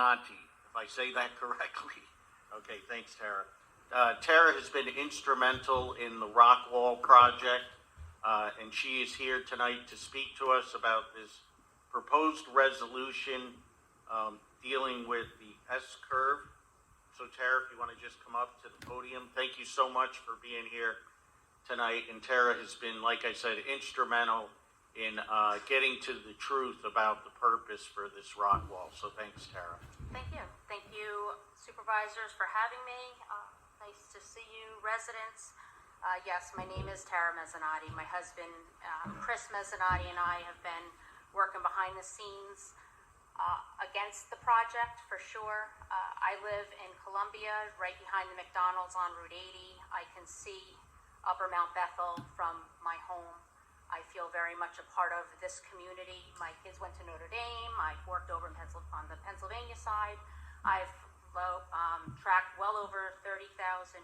if I say that correctly. Okay, thanks, Tara. Tara has been instrumental in the rock wall project, and she is here tonight to speak to us about this proposed resolution dealing with the S-curve. So Tara, if you want to just come up to the podium. Thank you so much for being here tonight. And Tara has been, like I said, instrumental in getting to the truth about the purpose for this rock wall. So thanks, Tara. Thank you. Thank you, supervisors, for having me. Nice to see you, residents. Yes, my name is Tara Mezzanotte. My husband, Chris Mezzanotte, and I have been working behind the scenes against the project, for sure. I live in Columbia, right behind the McDonald's on Route 80. I can see Upper Mount Bethel from my home. I feel very much a part of this community. My kids went to Notre Dame. I've worked over in on the Pennsylvania side. I've tracked well over 30,000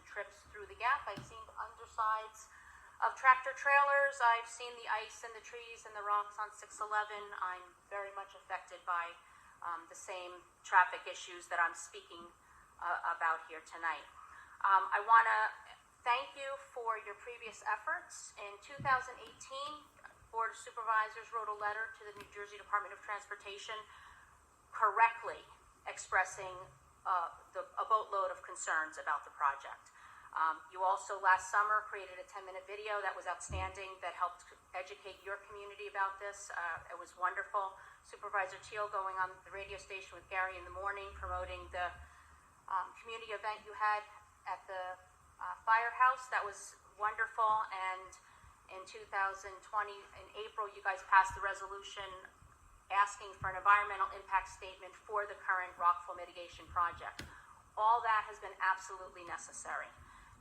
trips through the gap. I've seen undersides of tractor trailers. I've seen the ice and the trees and the rocks on 611. I'm very much affected by the same traffic issues that I'm speaking about here tonight. I want to thank you for your previous efforts. In 2018, Board of Supervisors wrote a letter to the New Jersey Department of Transportation correctly expressing a boatload of concerns about the project. You also last summer created a 10-minute video that was outstanding that helped educate your community about this. It was wonderful. Supervisor Teal going on the radio station with Gary in the morning promoting the community event you had at the firehouse. That was wonderful. And in 2020, in April, you guys passed the resolution asking for an environmental impact statement for the current rockfall mitigation project. All that has been absolutely necessary.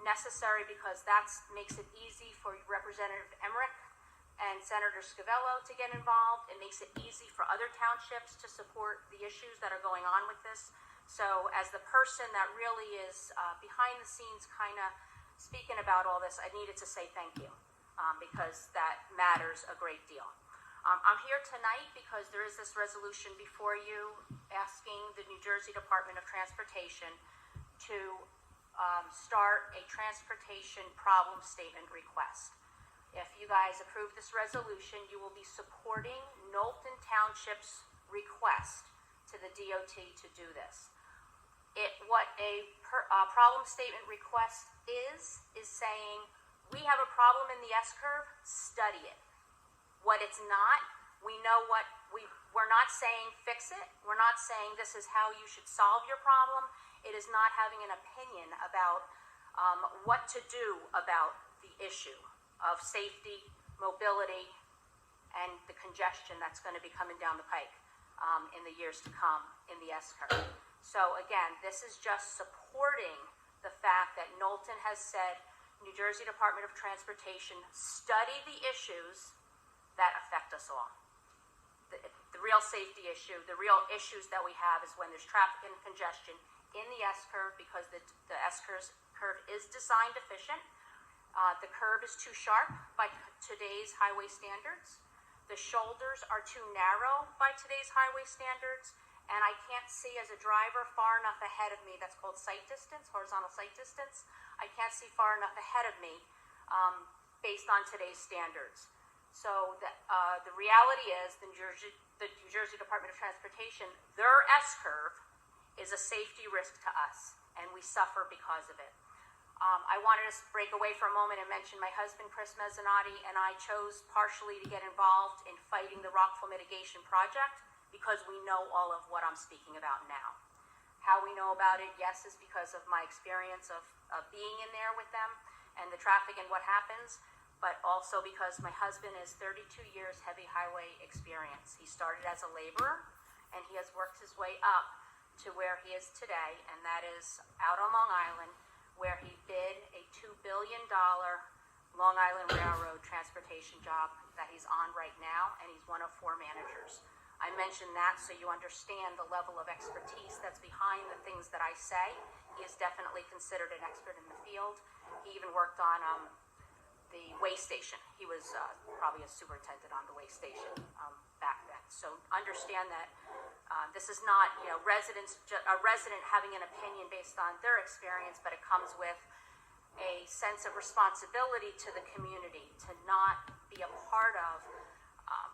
Necessary because that makes it easy for Representative Emmerich and Senator Scavello to get involved. It makes it easy for other townships to support the issues that are going on with this. So as the person that really is behind the scenes kind of speaking about all this, I needed to say thank you because that matters a great deal. I'm here tonight because there is this resolution before you asking the New Jersey Department of Transportation to start a transportation problem statement request. If you guys approve this resolution, you will be supporting Knowlton Township's request to the DOT to do this. What a problem statement request is saying, we have a problem in the S-curve, study it. What it's not, we know what, we're not saying fix it. We're not saying this is how you should solve your problem. It is not having an opinion about what to do about the issue of safety, mobility, and the congestion that's going to be coming down the pike in the years to come in the S-curve. So again, this is just supporting the fact that Knowlton has said, New Jersey Department of Transportation, study the issues that affect us all. The real safety issue, the real issues that we have is when there's traffic and congestion in the S-curve because the S-curve is design deficient. The curve is too sharp by today's highway standards. The shoulders are too narrow by today's highway standards. And I can't see as a driver far enough ahead of me. That's called sight distance, horizontal sight distance. I can't see far enough ahead of me based on today's standards. So the reality is the New Jersey Department of Transportation, their S-curve is a safety risk to us, and we suffer because of it. I wanted to break away for a moment and mention my husband, Chris Mezzanotte, and I chose partially to get involved in fighting the rockfall mitigation project because we know all of what I'm speaking about now. How we know about it, yes, is because of my experience of being in there with them and the traffic and what happens, but also because my husband is 32 years heavy highway experience. He started as a laborer, and he has worked his way up to where he is today, and that is out on Long Island, where he bid a $2 billion Long Island Railroad transportation job that he's on right now, and he's one of 4 managers. I mention that so you understand the level of expertise that's behind the things that I say. He is definitely considered an expert in the field. He even worked on the way station. He was probably a superintendent on the way station back then. So understand that this is not, a resident having an opinion based on their experience, but it comes with a sense of responsibility to the community to not be a part of,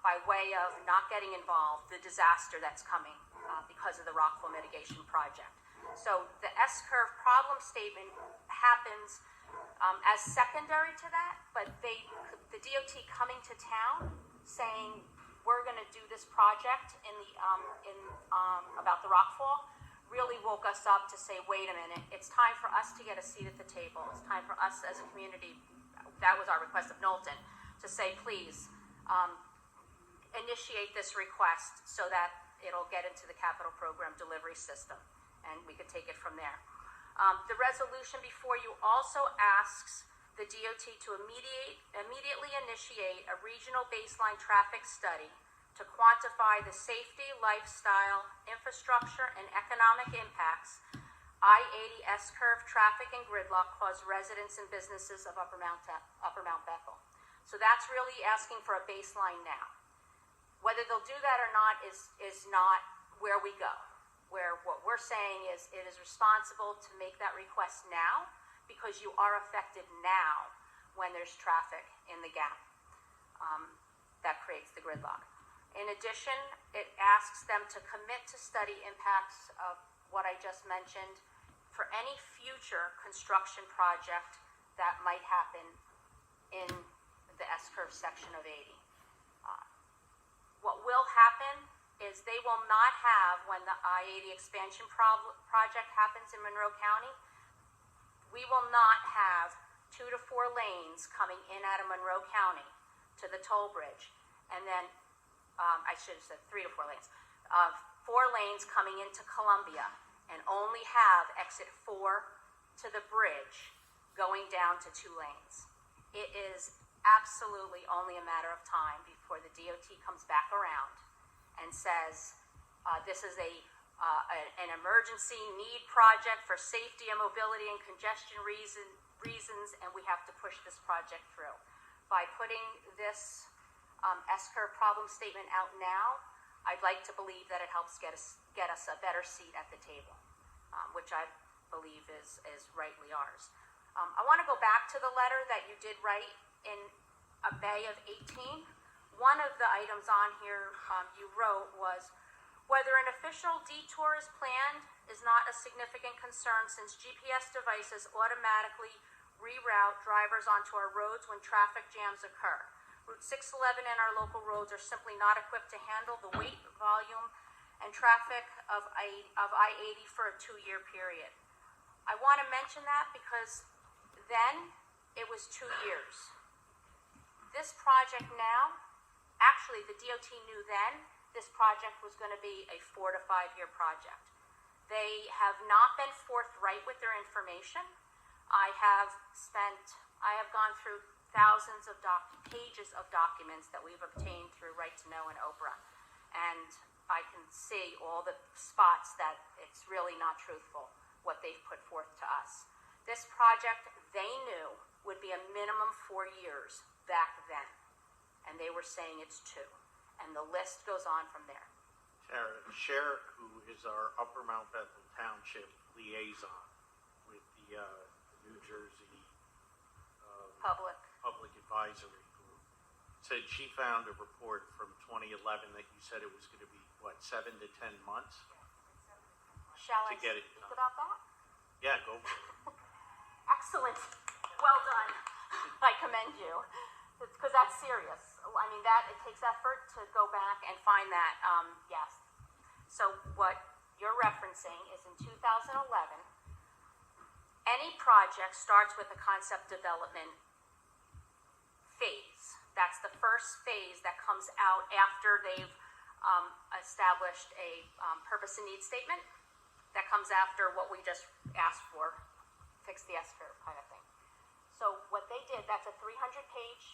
by way of not getting involved, the disaster that's coming because of the rockfall mitigation project. So the S-curve problem statement happens as secondary to that, but the DOT coming to town saying we're going to do this project about the rockfall really woke us up to say, wait a minute, it's time for us to get a seat at the table. It's time for us as a community, that was our request of Knowlton, to say, please, initiate this request so that it'll get into the capital program delivery system, and we could take it from there. The resolution before you also asks the DOT to immediately initiate a regional baseline traffic study to quantify the safety, lifestyle, infrastructure, and economic impacts I-80 S-curve traffic and gridlock cause residents and businesses of Upper Mount Bethel. So that's really asking for a baseline now. Whether they'll do that or not is not where we go. Where what we're saying is it is responsible to make that request now because you are affected now when there's traffic in the gap. That creates the gridlock. In addition, it asks them to commit to study impacts of what I just mentioned for any future construction project that might happen in the S-curve section of 80. What will happen is they will not have, when the I-80 expansion project happens in Monroe County, we will not have 2 to 4 lanes coming in out of Monroe County to the toll bridge, and then I should have said 3 to 4 lanes. 4 lanes coming into Columbia, and only have exit 4 to the bridge going down to 2 lanes. It is absolutely only a matter of time before the DOT comes back around and says this is an emergency need project for safety and mobility and congestion reasons, and we have to push this project through. By putting this S-curve problem statement out now, I'd like to believe that it helps get us a better seat at the table, which I believe is rightly ours. I want to go back to the letter that you did write in May of 18. One of the items on here you wrote was, whether an official detour is planned is not a significant concern since GPS devices automatically reroute drivers onto our roads when traffic jams occur. Route 611 and our local roads are simply not equipped to handle the weight, volume, and traffic of I-80 for a 2-year period. I want to mention that because then it was 2 years. This project now, actually the DOT knew then this project was going to be a 4 to 5 year project. They have not been forthright with their information. I have gone through thousands of pages of documents that we've obtained through Right to Know and Oprah, and I can see all the spots that it's really not truthful what they've put forth to us. This project, they knew, would be a minimum 4 years back then, and they were saying it's 2, and the list goes on from there. Tara, Sheriff, who is our Upper Mount Bethel Township liaison with the New Jersey Public Advisory Group, said she found a report from 2011 that you said it was going to be, 7 to 10 months? Shall I get it speak done. about that? Yeah, go for it. Excellent. Well done. I commend you. Because that's serious. I mean, it takes effort to go back and find that, yes. So what you're referencing is in 2011, any project starts with a concept development phase. That's the first phase that comes out after they've established a purpose and need statement. That comes after what we just asked for, fix the S-curve kind of thing. So what they did, that's a 300-page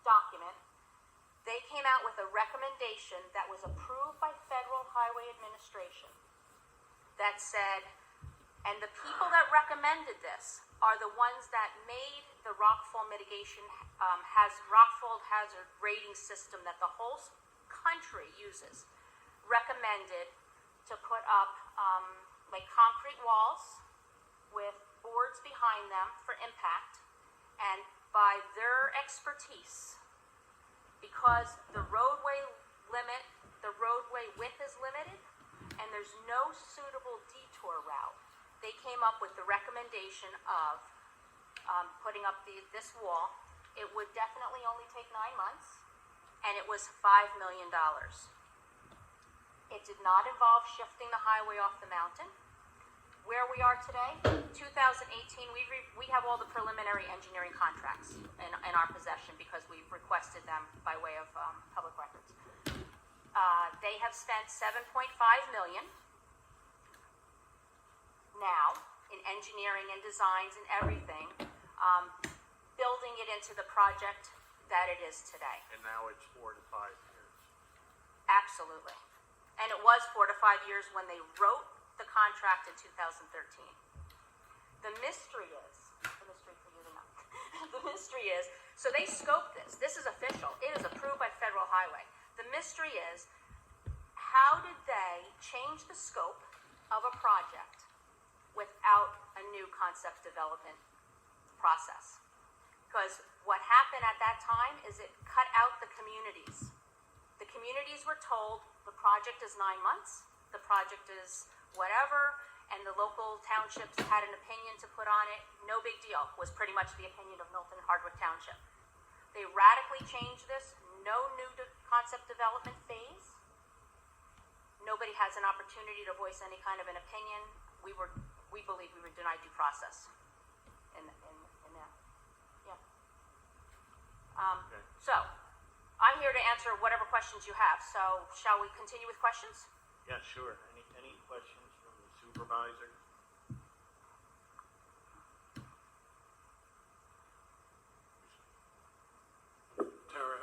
document. They came out with a recommendation that was approved by Federal Highway Administration that said And the people that recommended this are the ones that made the rockfall mitigation, rockfall hazard rating system that the whole country uses, recommended to put up like concrete walls with boards behind them for impact. And by their expertise, because the roadway width is limited and there's no suitable detour route, they came up with the recommendation of putting up this wall. It would definitely only take 9 months, and it was $5 million. It did not involve shifting the highway off the mountain. Where we are today, 2018, we have all the preliminary engineering contracts in our possession because we've requested them by way of public records. They have spent $7.5 million now in engineering and designs and everything, building it into the project that it is today. And now it's 4 to 5 years. Absolutely. And it was 4 to 5 years when they wrote the contract in 2013. The mystery for you to know, the mystery is, so they scoped this. This is official. It is approved by Federal Highway. The mystery is, how did they change the scope of a project without a new concept development process? Because what happened at that time is it cut out the communities. The communities were told the project is 9 months, the project is whatever, and the local townships had an opinion to put on it. No big deal, was pretty much the opinion of Knowlton Hardwick Township. They radically changed this, no new concept development phase. Nobody has an opportunity to voice any kind of an opinion. We believe we were denied due process in that. Yeah. Okay. So, I'm here to answer whatever questions you have. So, shall we continue with questions? Yeah, sure. Any questions from the supervisors? Tara,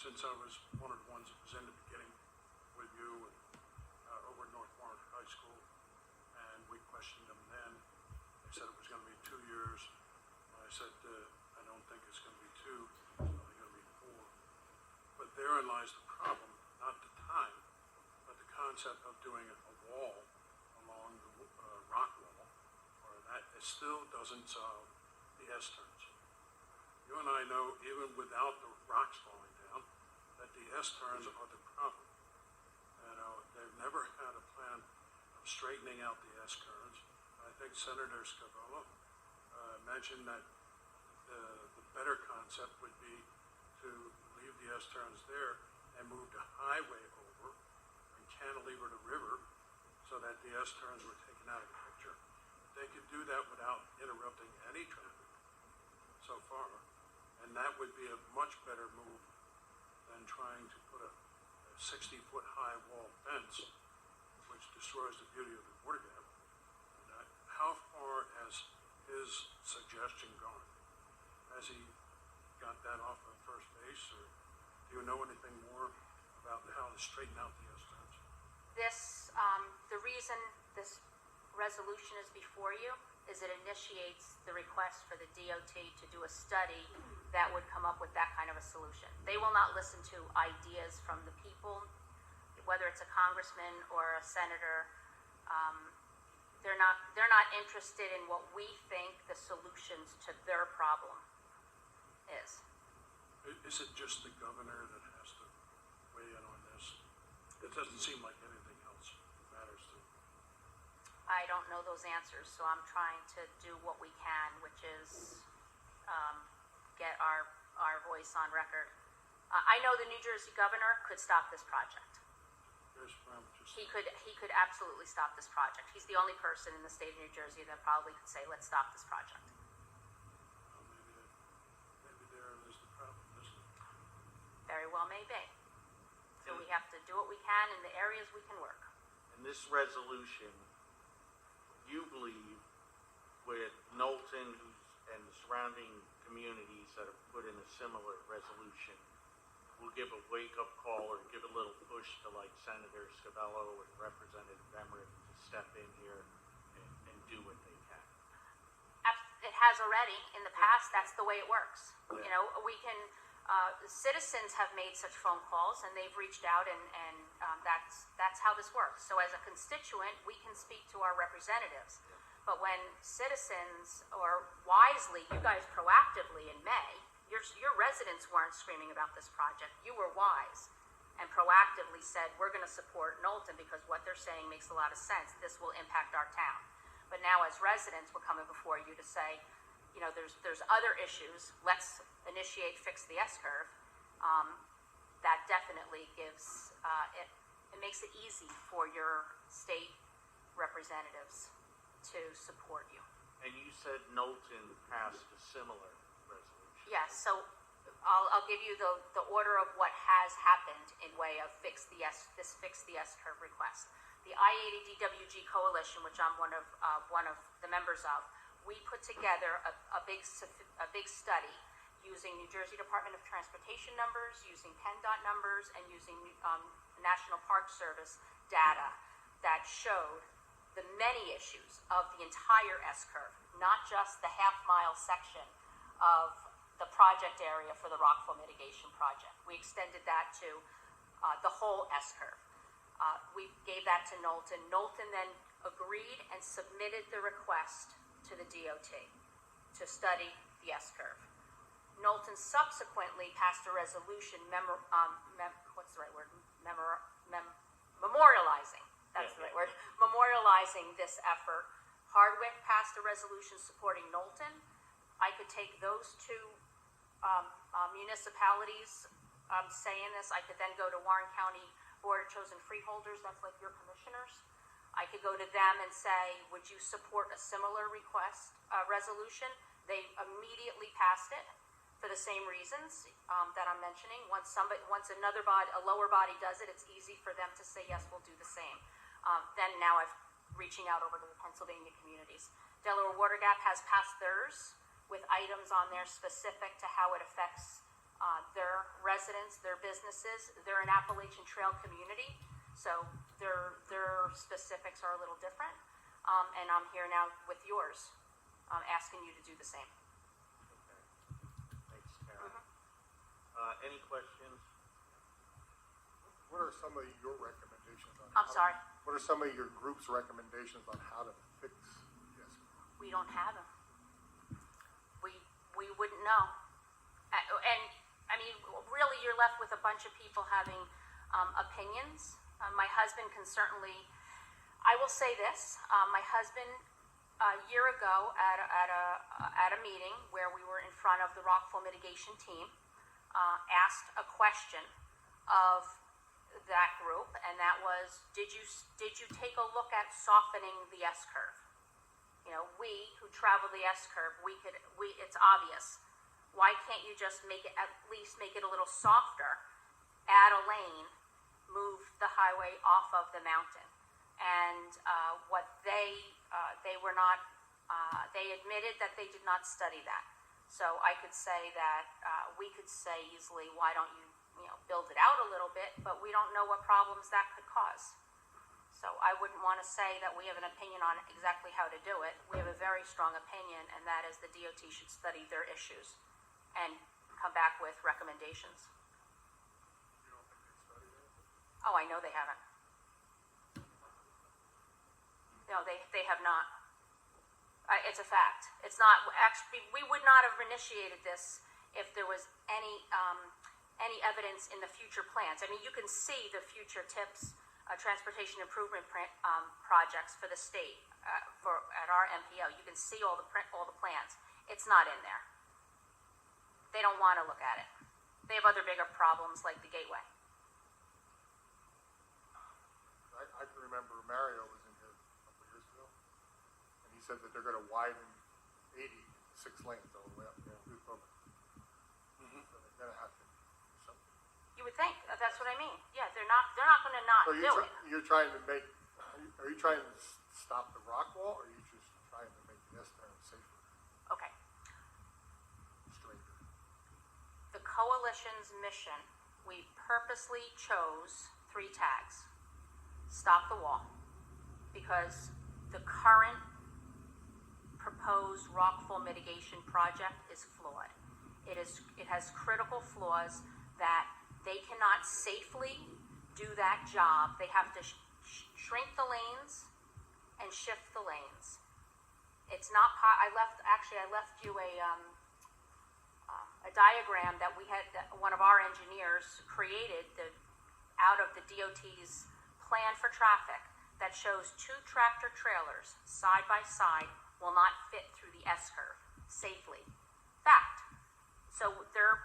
since I was one of the ones that was in the beginning with you over at North Warren High School, and we questioned them then, they said it was going to be 2 years. I said, I don't think it's going to be 2, it's probably going to be 4. But therein lies the problem, not the time, but the concept of doing a wall along the rock wall, or that it still doesn't solve the S-turns. You and I know, even without the rocks falling down, that the S-turns are the problem. You know, they've never had a plan of straightening out the S-turns. I think Senator Scavello mentioned that the better concept would be to leave the S-turns there and move the highway over and cantilever the river so that the S-turns were taken out of the picture. They could do that without interrupting any traffic so far, and that would be a much better move than trying to put a 60-foot high wall fence, which destroys the beauty of the water gap. And how far has his suggestion gone? Has he got that off of first base, or do you know anything more about how to straighten out the S-turns? The reason this resolution is before you is it initiates the request for the DOT to do a study that would come up with that kind of a solution. They will not listen to ideas from the people, whether it's a congressman or a senator. They're not interested in what we think the solutions to their problem is. Is it just the governor that has to weigh in on this? It doesn't seem like anything else matters to him. I don't know those answers, so I'm trying to do what we can, which is get our voice on record. I know the New Jersey governor could stop this project. He could absolutely stop this project. He's the only person in the state of New Jersey that probably could say, let's stop this project. Well, maybe there is the problem, isn't it? Very well may be. So we have to do what we can in the areas we can work. In this resolution, you believe with Knowlton and the surrounding communities that have put in a similar resolution, will give a wake-up call or give a little push to like Senator Scavello and Representative Emmerich to step in here and do it. has already in the past. That's the way it works. You know, we can, citizens have made such phone calls and they've reached out and that's how this works. So as a constituent, we can speak to our representatives. But when citizens, or wisely, you guys proactively in May, your residents weren't screaming about this project. You were wise and proactively said, we're going to support Knowlton because what they're saying makes a lot of sense. This will impact our town. But now as residents, we're coming before you to say, you know, there's other issues. Let's initiate Fix the S-Curve. That definitely gives, it makes it easy for your state representatives to support you. And you said Knowlton passed a similar resolution. Yes, so I'll give you the order of what has happened in way of Fix the S-Curve request. The I-80DWG Coalition, which I'm one of the members of, we put together a big study using New Jersey Department of Transportation numbers, using PennDOT numbers, and using National Park Service data that showed the many issues of the entire S-Curve, not just the half-mile section of the project area for the rockfall mitigation project. We extended that to the whole S-Curve. We gave that to Knowlton. Knowlton then agreed and submitted the request to the DOT to study the S-Curve. Knowlton subsequently passed a resolution memorializing, that's the right word, memorializing this effort. Hardwick passed a resolution supporting Knowlton. I could take those two municipalities saying this. I could then go to Warren County Board of Chosen Freeholders, that's like your commissioners. I could go to them and say, would you support a similar request, resolution? They immediately passed it for the same reasons that I'm mentioning. Once another body, a lower body does it, it's easy for them to say, yes, we'll do the same. Then now I'm reaching out over to the Pennsylvania communities. Delaware Water Gap has passed theirs with items on there specific to how it affects their residents, their businesses. They're an Appalachian Trail community, so their specifics are a little different. And I'm here now with yours, asking you to do the same. Okay. Thanks, Karen. Any questions? What are some of your recommendations on? I'm sorry? What are some of your group's recommendations on how to fix this? We don't have them. We wouldn't know. And I mean, really, you're left with a bunch of people having opinions. My husband can certainly, I will say this, my husband, a year ago at a meeting where we were in front of the rockfall mitigation team, asked a question of that group, and that was, did you take a look at softening the S-curve? You know, we who travel the S-curve, it's obvious. Why can't you just at least make it a little softer, add a lane, move the highway off of the mountain? And what they were not, they admitted that they did not study that. So I could say that we could say easily, why don't you build it out a little bit, but we don't know what problems that could cause. So I wouldn't want to say that we have an opinion on exactly how to do it. We have a very strong opinion, and that is the DOT should study their issues and come back with recommendations. You don't think they studied it? Oh, I know they haven't. No, they have not. It's a fact. It's not, actually, we would not have initiated this if there was any evidence in the future plans. I mean, you can see the future TIPS, transportation improvement projects for the state, at our MPO. You can see all the plans. It's not in there. They don't want to look at it. They have other bigger problems like the gateway. I can remember Mario was in here a couple of years ago, and he said that they're going to widen 86 lanes all the way up there through Public. So they're going to have to do something. You would think that's what I mean. Yeah, they're not going to not So do it. you're trying to make, are you trying to stop the rock wall, or are you just trying to make the S-turn safer, Okay. straighter? The coalition's mission, we purposely chose 3 tags. Stop the wall, because the current proposed proposed rockfall mitigation project is flawed. It has critical flaws that they cannot safely do that job. They have to shrink the lanes and shift the lanes. It's not, I left you a diagram that that one of our engineers created out of the DOT's plan for traffic that shows 2 tractor trailers side by side will not fit through the S-curve safely. Fact. So their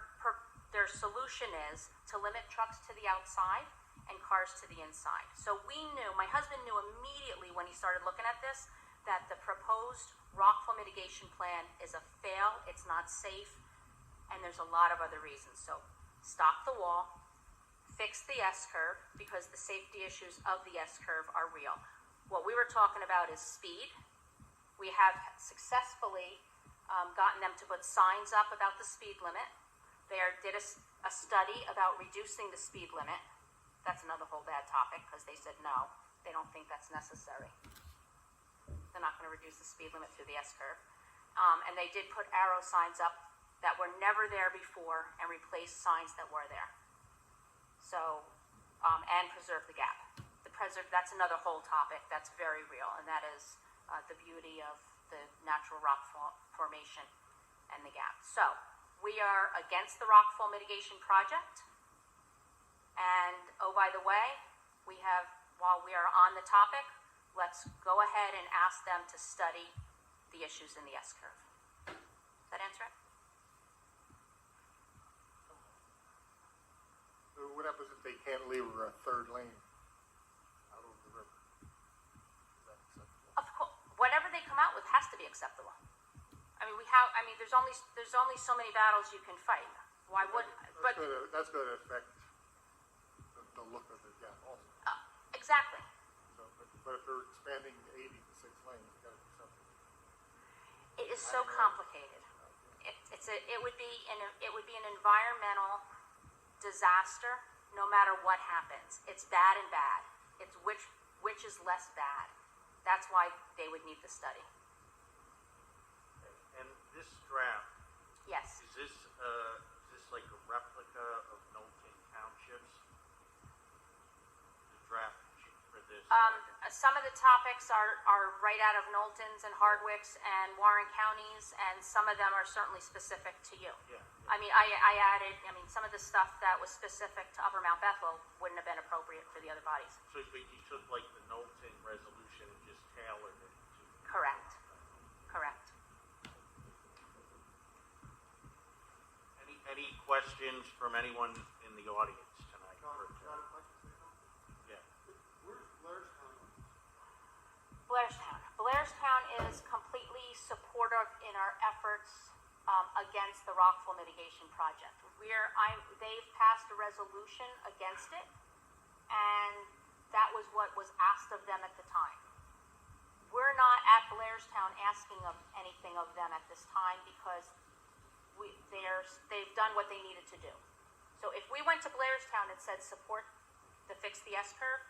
solution is to limit trucks to the outside and cars to the inside. So my husband knew immediately when he started looking at this that the proposed rockfall mitigation plan is a fail, it's not safe, and there's a lot of other reasons. So stop the wall, fix the S-curve, because the safety issues of the S-curve are real. What we were talking about is speed. We have successfully gotten them to put signs up about the speed limit. They did a study about reducing the speed limit. That's another whole bad topic, because they said no, they don't think that's necessary. They're not going to reduce the speed limit through the S-curve. And they did put arrow signs up that were never there before and replace signs that were there. So, and preserve the gap. That's another whole topic that's very real, and that is the beauty of the natural rock formation and the gap. So, we are against the rockfall mitigation project. And, oh, by the way, while we are on the topic, let's go ahead and ask them to study the issues in the S-curve. Does that answer it? So what happens if they can't leave a 3rd lane out over the river? Is that acceptable? Of course, whatever they come out with has to be acceptable. I mean, there's only so many battles you can fight. Why wouldn't? But That's going to affect the look of the gap also. exactly. So, but if they're expanding 80 to 6 lanes, it's got to be something. It is so complicated. It would be an environmental disaster no matter what happens. It's bad and bad. It's which is less bad. That's why they would need the study. And this draft, Yes. is this like a replica of Knowlton Township's? The draft sheet for this? Some of the topics are right out of Knowlton's and Hardwick's and Warren counties, and some of them are certainly specific to you. Yeah. I mean, I added, some of the stuff that was specific to Upper Mount Bethel wouldn't have been appropriate for the other bodies. So but you took like the Knowlton resolution and just tailored it to. Correct. Correct. Any questions from anyone in the audience tonight? John, if I can say something? Yeah. Where's Blairstown? Blairstown is completely supportive in our efforts against the rockfall mitigation project. They've passed a resolution against it, and that was what was asked of them at the time. We're not at Blairstown asking of anything of them at this time because they've done what they needed to do. So if we went to Blairstown and said support the fix the S-curve,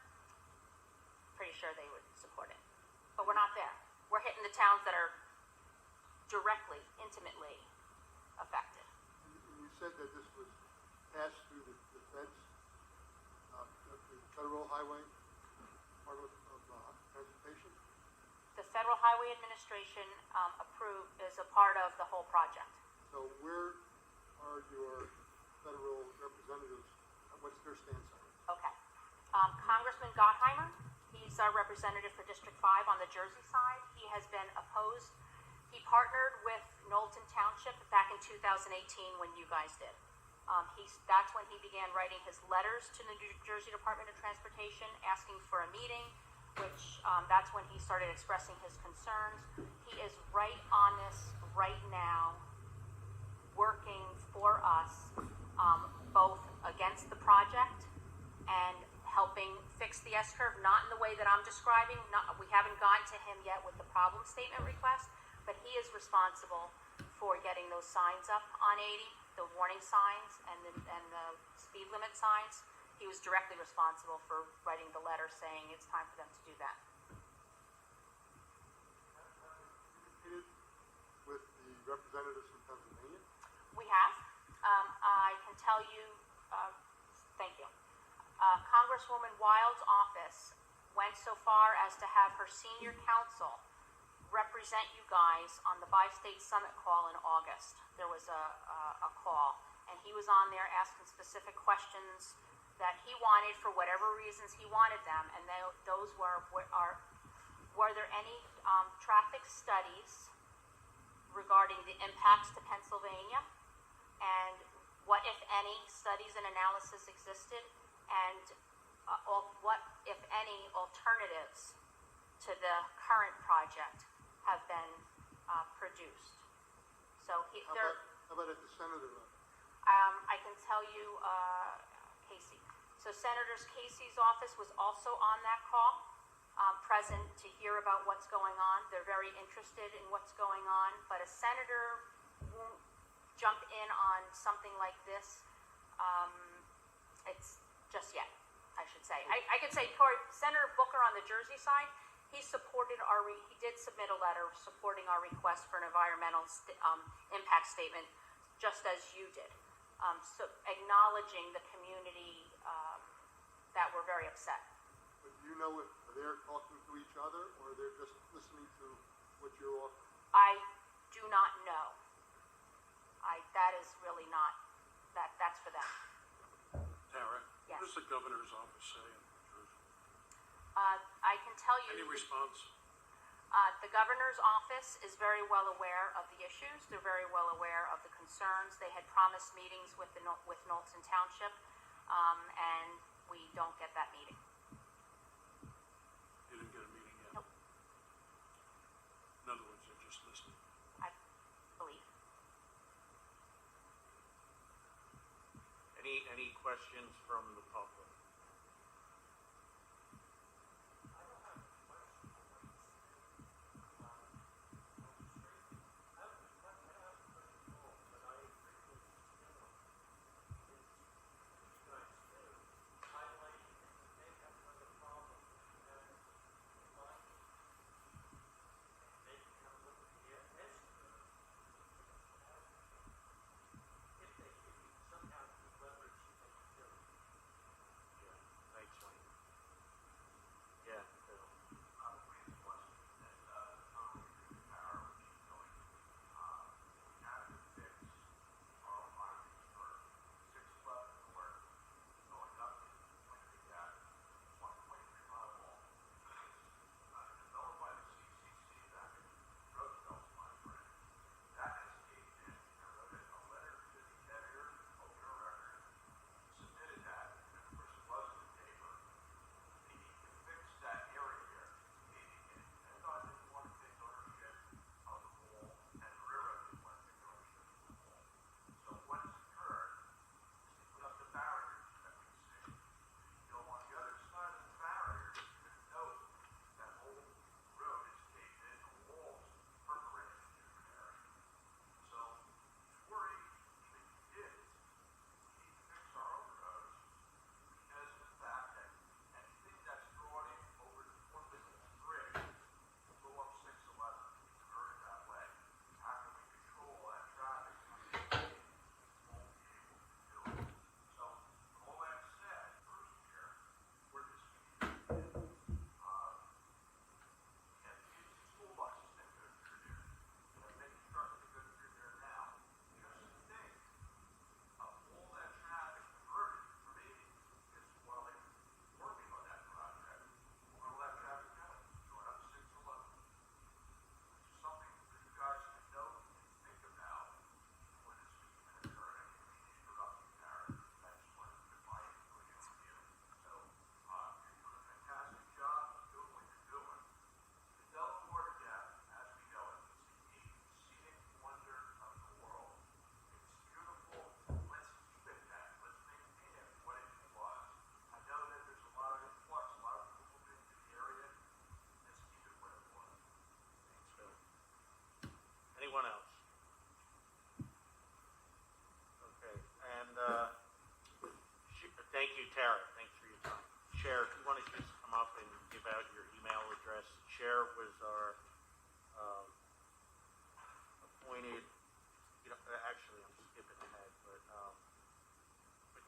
pretty sure they would support it. But we're not there. We're hitting the towns that are directly, intimately affected. You said that this was passed through the feds, the federal highway, part of transportation? The Federal Highway Administration is a part of the whole project. So where are your federal representatives? What's their stance on it? Okay. Congressman Gottheimer, he's our representative for District 5 on the Jersey side. He has been opposed. He partnered with Knowlton Township back in 2018 when you guys did. That's when he began writing his letters to the New Jersey Department of Transportation asking for a meeting, which that's when he started expressing his concerns. He is right on this right now, working for us, both against the project and helping fix the S-curve, not in the way that I'm describing. We haven't gone to him yet with the problem statement request, but he is responsible for getting those signs up on 80, the warning signs and the speed limit signs. He was directly responsible for writing the letter saying it's time for them to do that. representatives from Pennsylvania? We have. I can tell you, thank you. Congresswoman Wild's office went so far as to have her senior counsel represent you guys on the Bi-State Summit call in August. There was a call, and he was on there asking specific questions that he wanted for whatever reasons he wanted them, and those were there any traffic studies regarding the impacts to Pennsylvania, and what, if any, studies and analysis existed, and what, if any, alternatives to the current project have been produced. So How about at the senator level? I can tell you, Casey. So Senator Casey's office was also on that call, present to hear about what's going on. They're very interested in what's going on, but a senator won't jump in on something like this. It's just yet, I should say. I could say for Senator Booker on the Jersey side, he did submit a letter supporting our request for an environmental impact statement, just as you did. So acknowledging the community that were very upset. But do you know if they're talking to each other or they're just listening to what you're offering? I do not know. That is really not, that's for them. Tara, Yes. what does the governor's office say in New Jersey? I can tell you. Any response? The governor's office is very well aware of the issues. They're very well aware of the concerns. They had promised meetings with Knowlton Township, and we don't get that meeting. You didn't get a meeting yet? Nope. In other words, they're just listening. I believe. Any questions from the public?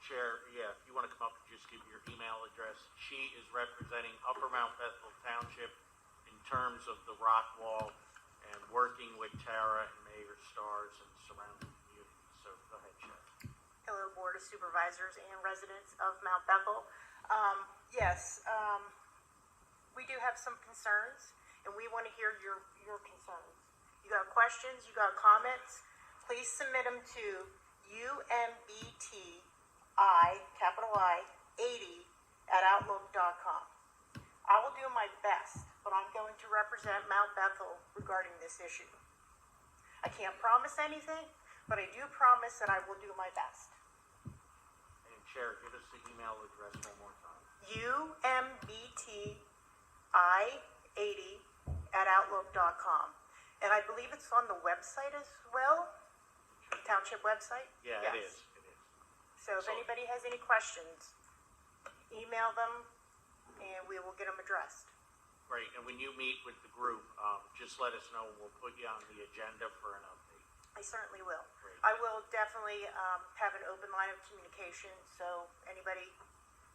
Chair, yeah, if you want to come up and just give your email address. She is representing Upper Mount Bethel Township in terms of the rock wall and working with Tara and Mayor Stars and surrounding communities. So go ahead, Chair. Hello, Board of Supervisors and residents of Mount Bethel. We do have some concerns, and we want to hear your concerns. You got questions, you got comments, please submit them to UMBT, capital I, 80@outlook.com. I will do my best, but I'm going to represent Mount Bethel regarding this issue. I can't promise anything, but I do promise that I will do my best. And Chair, give us the email address one more time. UMBTI80@outlook.com. And I believe it's on the website as well, township website? Yeah, Yes. it is. It is. So if anybody has any questions, email them and we will get them addressed. Great. And when you meet with the group, just let us know and we'll put you on the agenda for an update. I certainly will. Great. I will definitely have an open line of communication, so anybody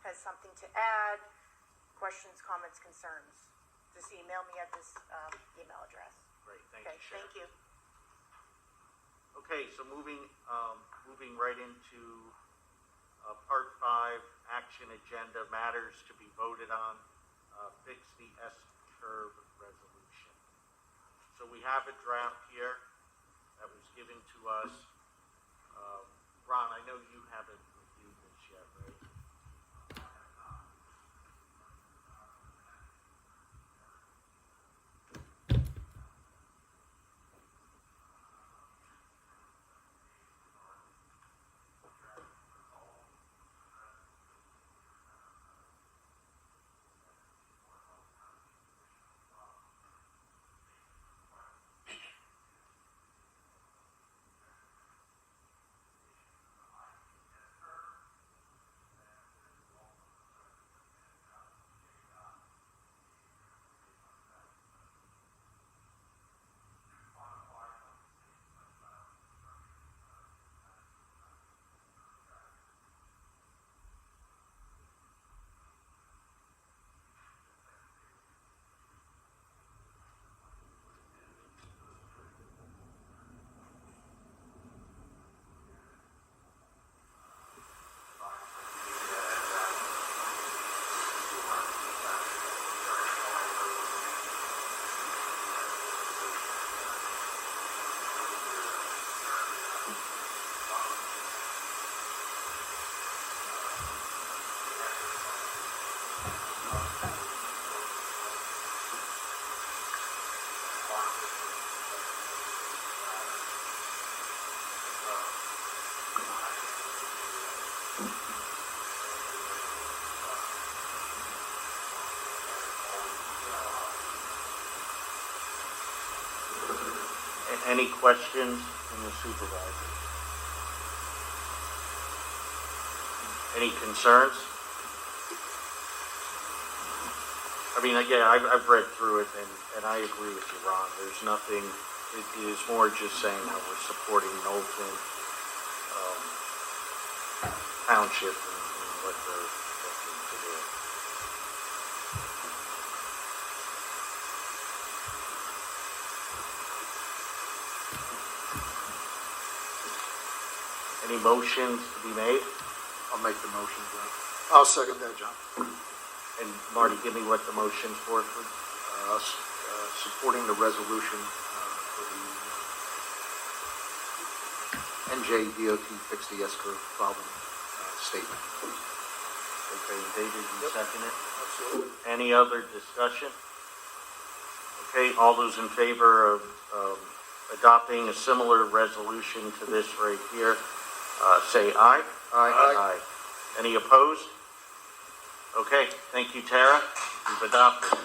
has something to add, questions, comments, concerns, just email me at this email address. Great. Thank Okay, you, Chair. thank you. Okay, so moving right into Part 5, action agenda, matters to be voted on, fix the S-curve resolution. So we have a draft here that was given to us. Ron, I know you haven't reviewed this yet, right? Any questions from the supervisors? Any concerns? I mean, again, I've read through it, and I agree with you, Ron. There's nothing, it is more just saying that we're supporting Knowlton Township and what they're looking to do. Any motions to be made? I'll make the motion, John. I'll second that, John. And Marty, give me what the motion's for, please. Supporting the resolution for the NJDOT Fix the S-Curve Problem statement. Okay, David, you second it? Absolutely. Any other discussion? Okay, all those in favor of adopting a similar resolution to this right here, say aye. Aye. Any opposed? Okay, thank you, Tara. You've adopted.